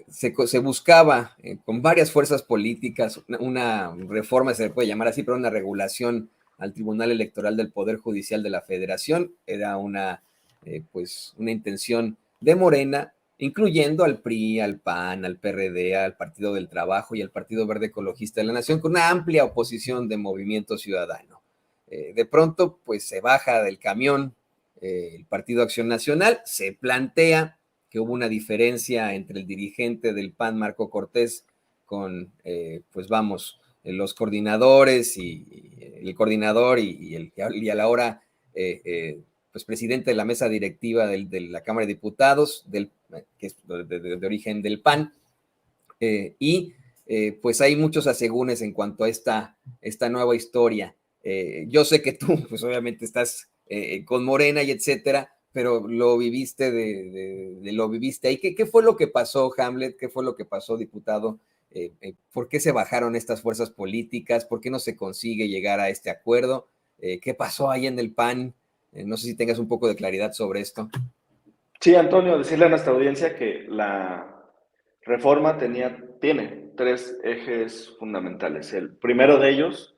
se buscaba con varias fuerzas políticas una reforma, se le puede llamar así, pero una regulación al Tribunal Electoral del Poder Judicial de la Federación. Era pues una intención de Morena, incluyendo al PRI, al PAN, al PRD, al Partido del Trabajo y al Partido Verde Ecologista de la Nación, con una amplia oposición de Movimiento Ciudadano. De pronto, pues se baja del camión el Partido Acción Nacional, se plantea que hubo una diferencia entre el dirigente del PAN, Marco Cortés, con, pues vamos, los coordinadores y el coordinador y a la hora, pues presidente de la mesa directiva de la Cámara de Diputados, que es de origen del PAN, pues hay muchos asegúnes en cuanto a esta nueva historia. Yo sé que tú, pues obviamente estás con Morena y etcétera, pero lo viviste lo viviste ahí. ¿Qué fue lo que pasó, Hamlet? ¿Qué fue lo que pasó, diputado? ¿Por qué se bajaron estas fuerzas políticas? ¿Por qué no se consigue llegar a este acuerdo? ¿Qué pasó ahí en el PAN? No sé si tengas un poco de claridad sobre esto. Sí, Antonio, decirle a nuestra audiencia que la reforma tiene tres ejes fundamentales. El primero de ellos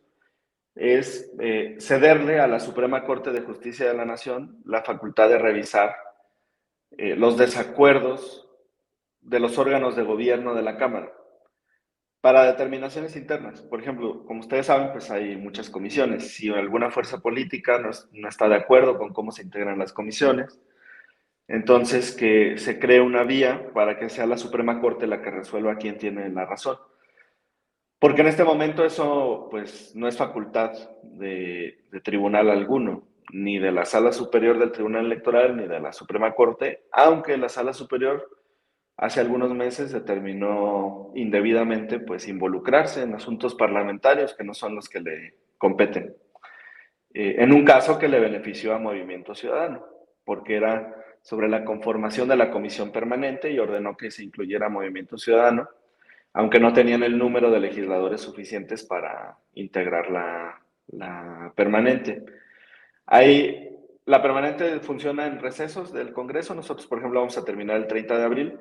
es cederle a la Suprema Corte de Justicia de la Nación la facultad de revisar los desacuerdos de los órganos de gobierno de la Cámara para determinaciones internas. Por ejemplo, como ustedes saben, pues hay muchas comisiones. Si alguna fuerza política no está de acuerdo con cómo se integran las comisiones, entonces que se cree una vía para que sea la Suprema Corte la que resuelva quién tiene la razón. Porque en este momento eso pues no es facultad de tribunal alguno, ni de la Sala Superior del Tribunal Electoral, ni de la Suprema Corte, aunque la Sala Superior hace algunos meses determinó indebidamente pues involucrarse en asuntos parlamentarios que no son los que le competen. En un caso que le benefició a Movimiento Ciudadano, porque era sobre la conformación de la comisión permanente y ordenó que se incluyera Movimiento Ciudadano, aunque no tenían el número de legisladores suficientes para integrar la permanente. La permanente funciona en recesos del Congreso. Nosotros, por ejemplo, vamos a terminar el 30 de abril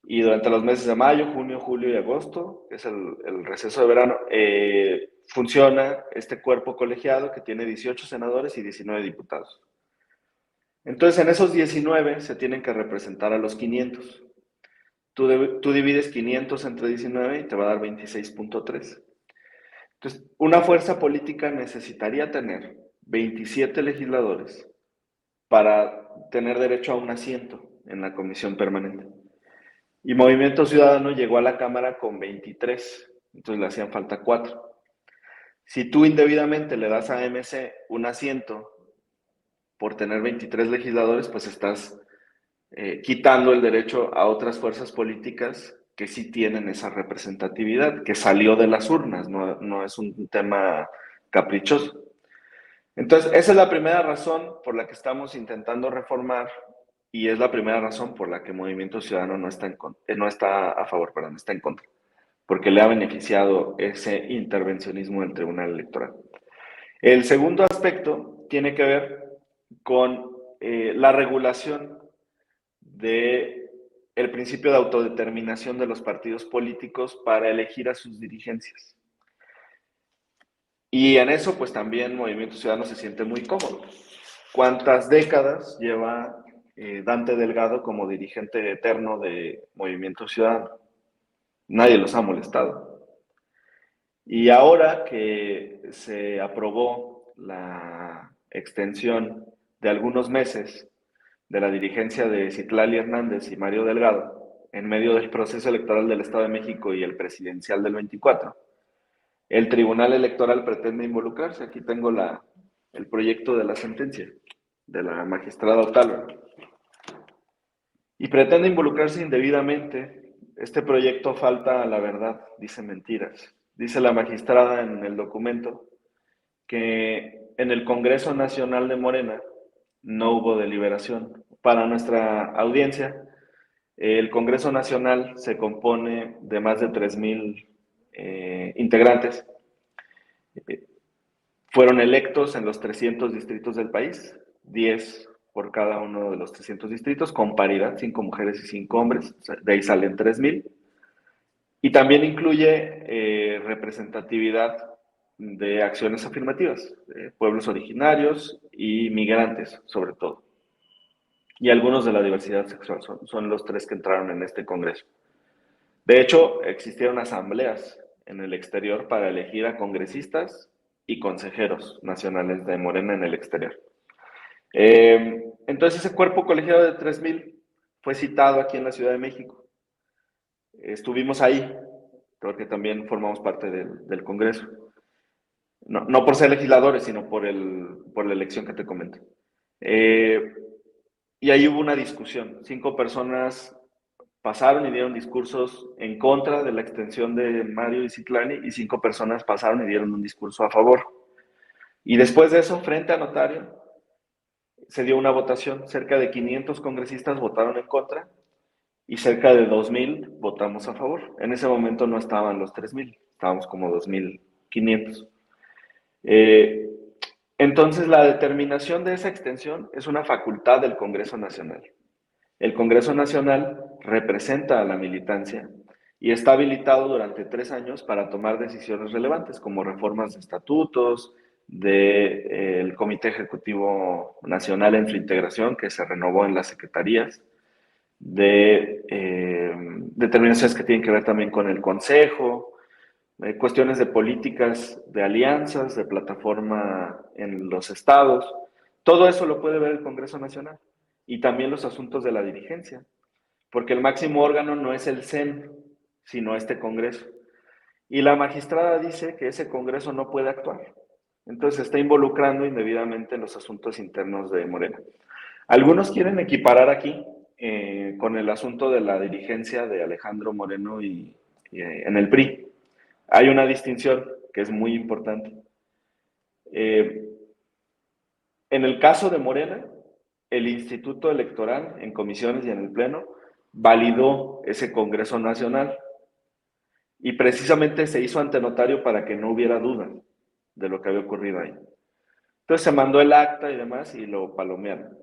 y durante los meses de mayo, junio, julio y agosto, que es el receso de verano, funciona este cuerpo colegiado que tiene 18 senadores y 19 diputados. Entonces, en esos 19 se tienen que representar a los 500. Tú divides 500 entre 19 y te va a dar 26.3. Entonces, una fuerza política necesitaría tener 27 legisladores para tener derecho a un asiento en la comisión permanente. Y Movimiento Ciudadano llegó a la Cámara con 23, entonces le hacían falta 4. Si tú indebidamente le das a MC un asiento por tener 23 legisladores, pues estás quitando el derecho a otras fuerzas políticas que sí tienen esa representatividad, que salió de las urnas, no es un tema caprichoso. Entonces, esa es la primera razón por la que estamos intentando reformar y es la primera razón por la que Movimiento Ciudadano no está a favor, perdón, está en contra, porque le ha beneficiado ese intervencionismo del Tribunal Electoral. El segundo aspecto tiene que ver con la regulación de el principio de autodeterminación de los partidos políticos para elegir a sus dirigencias. Y en eso, pues también Movimiento Ciudadano se siente muy cómodo. ¿Cuántas décadas lleva Dante Delgado como dirigente eterno de Movimiento Ciudadano? Nadie los ha molestado. Y ahora que se aprobó la extensión de algunos meses de la dirigencia de Citlali Hernández y Mario Delgado, en medio del proceso electoral del Estado de México y el presidencial del 24, el Tribunal Electoral pretende involucrarse. Aquí tengo el proyecto de la sentencia de la magistrada Otálvaro. Y pretende involucrarse indebidamente. Este proyecto falta a la verdad, dice mentiras. Dice la magistrada en el documento que en el Congreso Nacional de Morena no hubo deliberación. Para nuestra audiencia, el Congreso Nacional se compone de más de 3,000 integrantes. Fueron electos en los 300 distritos del país, 10 por cada uno de los 300 distritos, con paridad, 5 mujeres y 5 hombres, o sea, de ahí salen 3,000. Y también incluye representatividad de acciones afirmativas, pueblos originarios y migrantes, sobre todo. Y algunos de la diversidad sexual, son los 3 que entraron en este Congreso. De hecho, existieron asambleas en el exterior para elegir a congresistas y consejeros nacionales de Morena en el exterior. Entonces, ese cuerpo colegiado de 3,000 fue citado aquí en la Ciudad de México. Estuvimos ahí, porque también formamos parte del Congreso. No por ser legisladores, sino por la elección que te comento. Y ahí hubo una discusión. 5 personas pasaron y dieron discursos en contra de la extensión de Mario y Citlani, y 5 personas pasaron y dieron un discurso a favor. Y después de eso, frente a notario, se dio una votación. Cerca de 500 congresistas votaron en contra y cerca de 2,000 votamos a favor. En ese momento no estaban los 3,000, estábamos como 2,500. Entonces, la determinación de esa extensión es una facultad del Congreso Nacional. El Congreso Nacional representa a la militancia y está habilitado durante 3 años para tomar decisiones relevantes, como reformas de estatutos, del Comité Ejecutivo Nacional en su integración, que se renovó en las secretarías, de determinaciones que tienen que ver también con el Consejo, cuestiones de políticas de alianzas, de plataforma en los estados. Todo eso lo puede ver el Congreso Nacional, y también los asuntos de la dirigencia, porque el máximo órgano no es el CEN, sino este Congreso. Y la magistrada dice que ese Congreso no puede actuar. Entonces se está involucrando indebidamente en los asuntos internos de Morena. Algunos quieren equiparar aquí con el asunto de la dirigencia de Alejandro Moreno en el PRI. Hay una distinción que es muy importante. En el caso de Morena, el Instituto Electoral, en comisiones y en el Pleno, validó ese Congreso Nacional, y precisamente se hizo ante notario para que no hubiera duda de lo que había ocurrido ahí. Entonces se mandó el acta y demás y lo palomearon.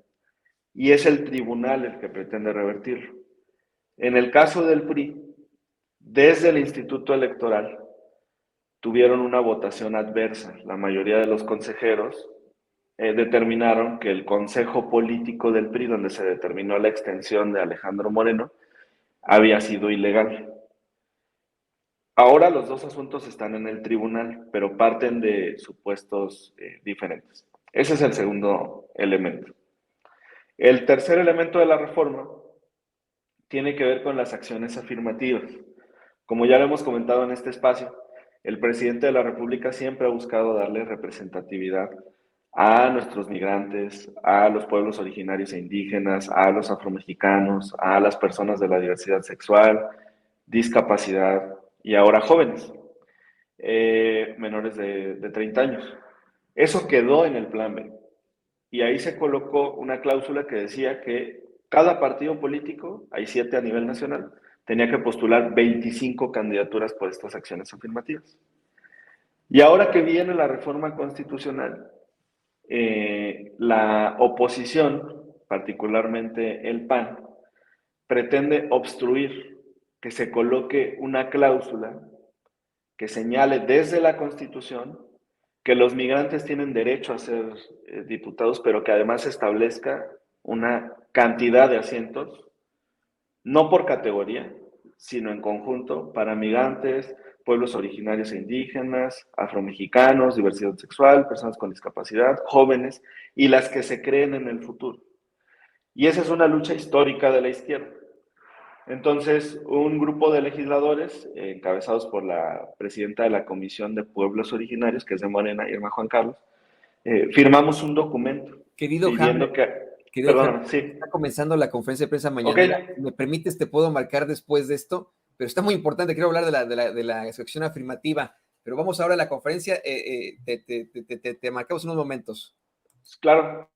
Y es el tribunal el que pretende revertirlo. En el caso del PRI, desde el Instituto Electoral tuvieron una votación adversa. La mayoría de los consejeros determinaron que el consejo político del PRI, donde se determinó la extensión de Alejandro Moreno, había sido ilegal. Ahora los 2 asuntos están en el tribunal, pero parten de supuestos diferentes. Ese es el segundo elemento. El tercer elemento de la reforma tiene que ver con las acciones afirmativas. Como ya lo hemos comentado en este espacio, el presidente de la República siempre ha buscado darle representatividad a nuestros migrantes, a los pueblos originarios e indígenas, a los afromexicanos, a las personas de la diversidad sexual, discapacidad y ahora jóvenes, menores de 30 años. Eso quedó en el Plan B. Y ahí se colocó una cláusula que decía que cada partido político, hay 7 a nivel nacional, tenía que postular 25 candidaturas por estas acciones afirmativas. Y ahora que viene la reforma constitucional, la oposición, particularmente el PAN, pretende obstruir que se coloque una cláusula que señale desde la Constitución que los migrantes tienen derecho a ser diputados, pero que además establezca una cantidad de asientos, no por categoría, sino en conjunto, para migrantes, pueblos originarios e indígenas, afromexicanos, diversidad sexual, personas con discapacidad, jóvenes y las que se creen en el futuro. Y esa es una lucha histórica de la izquierda. Entonces, un grupo de legisladores, encabezados por la presidenta de la Comisión de Pueblos Originarios, que es de Morena, Irma Juan Carlos, firmamos un documento Querido pidiendo Hamlet, que... querido Hamlet, Perdóname, sí. está comenzando la conferencia de prensa Ok, mañanera. Si me permites, te puedo marcar después de esto, pero está muy importante. Quiero hablar de la sección afirmativa, pero vamos ahora a la conferencia. Te marcamos unos momentos. claro.